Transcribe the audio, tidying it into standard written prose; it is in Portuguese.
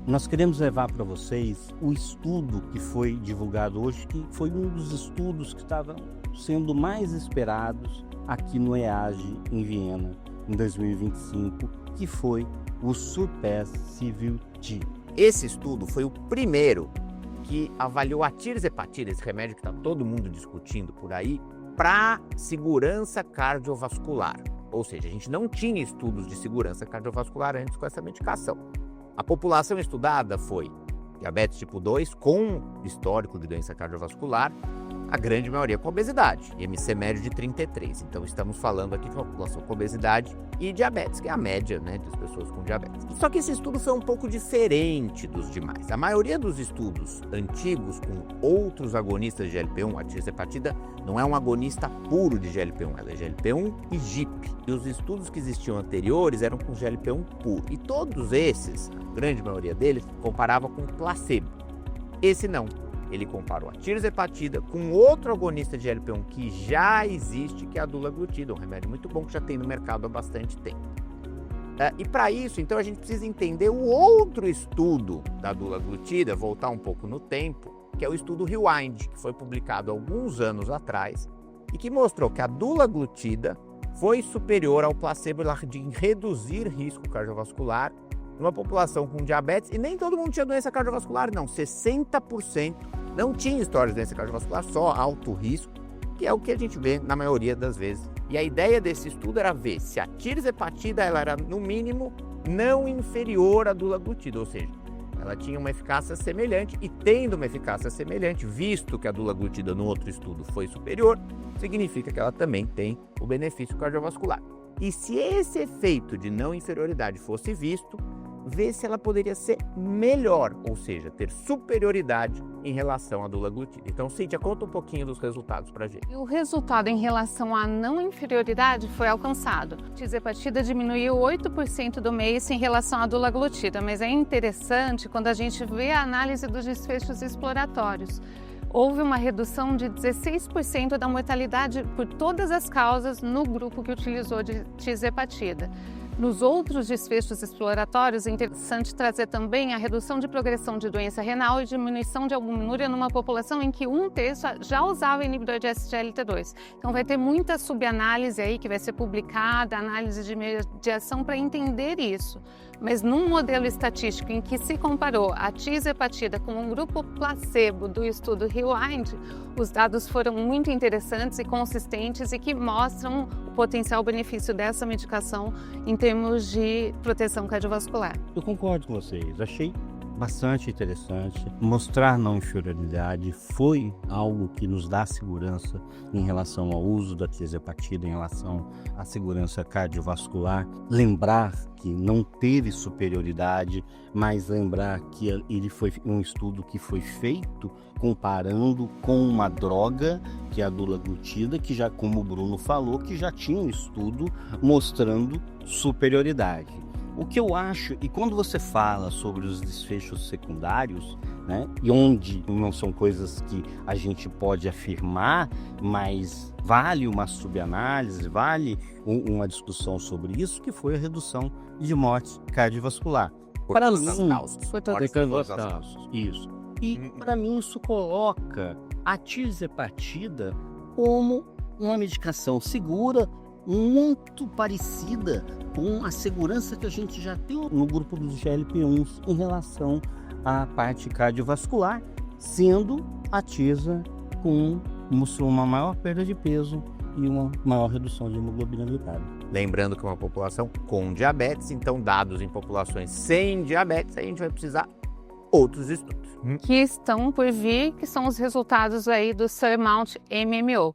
Nós queremos levar para vocês o estudo que foi divulgado hoje, que foi um dos estudos que estavam sendo mais esperados aqui no EAGE, em Viena, em 2025, que foi o Surpass CVT. Esse estudo foi o primeiro que avaliou a tirzepatida, esse remédio que está todo mundo discutindo por aí, para segurança cardiovascular. Ou seja, a gente não tinha estudos de segurança cardiovascular antes com essa medicação. A população estudada foi diabetes tipo 2 com histórico de doença cardiovascular, a grande maioria com obesidade, IMC médio de 33. Então estamos falando aqui de uma população com obesidade e diabetes, que é a média, né, das pessoas com diabetes. Só que esse estudo foi um pouco diferente dos demais. A maioria dos estudos antigos com outros agonistas de GLP-1, a tirzepatida não é um agonista puro de GLP-1, ela é GLP-1 e GIP. E os estudos que existiam anteriores eram com GLP-1 puro. E todos esses, a grande maioria deles, comparava com placebo. Esse não. Ele comparou a tirzepatida com outro agonista de GLP-1 que já existe, que é a dulaglutida, um remédio muito bom que já tem no mercado há bastante tempo. E para isso, então, a gente precisa entender o outro estudo da dulaglutida, voltar um pouco no tempo, que é o estudo Rewind, que foi publicado há alguns anos atrás e que mostrou que a dulaglutida foi superior ao placebo em reduzir risco cardiovascular numa população com diabetes, e nem todo mundo tinha doença cardiovascular, não. 60% não tinha história de doença cardiovascular, só alto risco, que é o que a gente vê na maioria das vezes. E a ideia desse estudo era ver se a tirzepatida ela era, no mínimo, não inferior à dulaglutida, ou seja, ela tinha uma eficácia semelhante, e tendo uma eficácia semelhante, visto que a dulaglutida no outro estudo foi superior, significa que ela também tem o benefício cardiovascular. E se esse efeito de não inferioridade fosse visto, ver se ela poderia ser melhor, ou seja, ter superioridade em relação à dulaglutida. Então, Cíntia, conta um pouquinho dos resultados para a gente. O resultado em relação à não inferioridade foi alcançado. A tirzepatida diminuiu 8% do mês em relação à dulaglutida, mas é interessante quando a gente vê a análise dos desfechos exploratórios. Houve uma redução de 16% da mortalidade por todas as causas no grupo que utilizou de tirzepatida. Nos outros desfechos exploratórios, é interessante trazer também a redução de progressão de doença renal e diminuição de albuminúria numa população em que 1/3 já usava inibidor de SGLT2. Então vai ter muita subanálise aí que vai ser publicada, análise de mediação para entender isso. Mas num modelo estatístico em que se comparou a tirzepatida com um grupo placebo do estudo Rewind, os dados foram muito interessantes e consistentes e que mostram o potencial benefício dessa medicação em termos de proteção cardiovascular. Eu concordo com vocês, achei bastante interessante. Mostrar não inferioridade foi algo que nos dá segurança em relação ao uso da tirzepatida, em relação à segurança cardiovascular. Lembrar que não teve superioridade, mas lembrar que ele foi um estudo que foi feito comparando com uma droga, que é a dulaglutida, que já, como o Bruno falou, que já tinha um estudo mostrando superioridade. O que eu acho, e quando você fala sobre os desfechos secundários, né, e onde não são coisas que a gente pode afirmar, mas vale uma subanálise, vale uma discussão sobre isso, que foi a redução de morte cardiovascular. Para mim, isso. E para mim isso coloca a tirzepatida como uma medicação segura, muito parecida com a segurança que a gente já tem no grupo dos GLP-1s em relação à parte cardiovascular, sendo a tirza com uma maior perda de peso e uma maior redução de hemoglobina glicada. Lembrando que é uma população com diabetes, então dados em populações sem diabetes, a gente vai precisar outros estudos. Que estão por vir, que são os resultados aí do SURMOUNT-MMO.